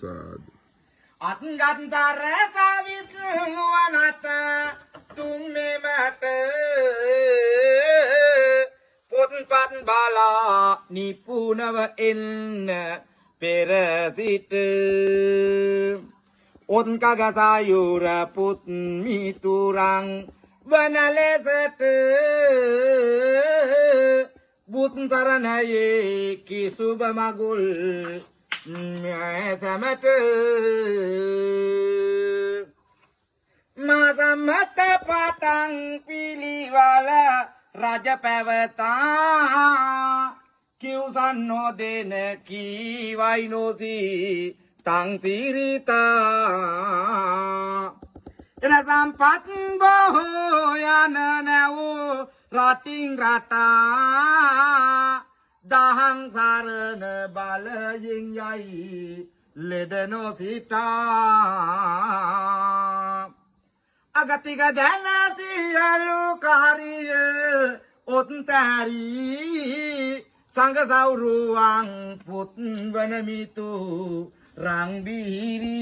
සාදු අත්ගන්තර සවිතුවනත තුම්මෙමට පොත්පත් බලා නිපුණව එන්න පෙර සිට ඔත්කගසායුර පුත් මිතුරන් වන ලෙසට බුත් සරණයේ කිසුබ මගුල් සැමට මාසමත පටන් පිළිවල රජ පැවතා කිව්සන් නොදෙන කීවයි නොසී තං සිරිතා එන සම්පත් බොහෝ යන නැවූ රටින් රටා දහං සරණ බලයෙන් යයි ලෙඩ නොසිතා අගතික දැන සියලු කාරිය ඔත්තැරී සංඝ සෞරුවන් පුත් වන මිතු රංබීරි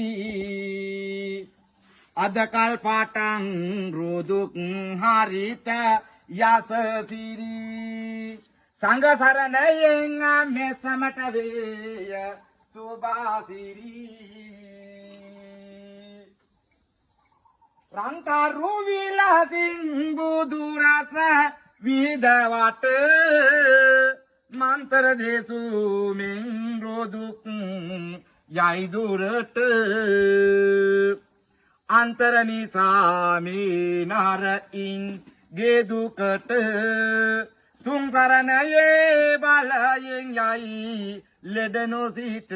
අදකල් පාටන් රුදුක් හරිත යසසිරි සංඝ සරණයෙන් මෙසමට වේය සුභාසිරි රන්තරු විලසින් බුදු රස විදවට මන්තර දේසුමින් රොදුක් යයි දුරට අන්තර නිසා මේ නරින් ගෙදුකට තුන් සරණයේ බලයෙන් යයි ලෙඩ නොසිට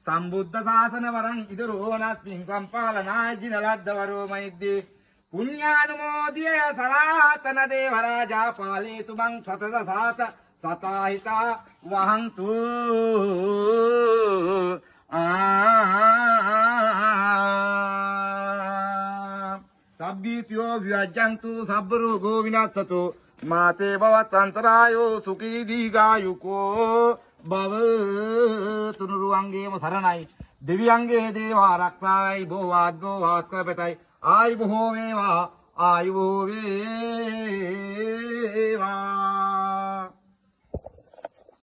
සම්බුද්ධ ශාසන වරං ඉදරෝනත් පින් සම්පාලනාය ජින ලද්ද වරෝ මෛද්දේ පුඤ්ඤානුමෝදිය සලාතන දේවරාජා පාලේතු මං සතස සාත සතාහිතා වහන්තු සබ්බීතියෝ විවජ්ජන්තු සබ්බ රෝගෝ විනාශතු මාතේ භවත් අන්තරායෝ සුඛී දීඝායුකෝ භව තුනුරුවන්ගේම සරණයි දෙවියන්ගේ දේව ආරක්ෂාවයි බෝවාත් බෝවාත් කපතයි ආයි බොහෝ වේවා ආයු වේවා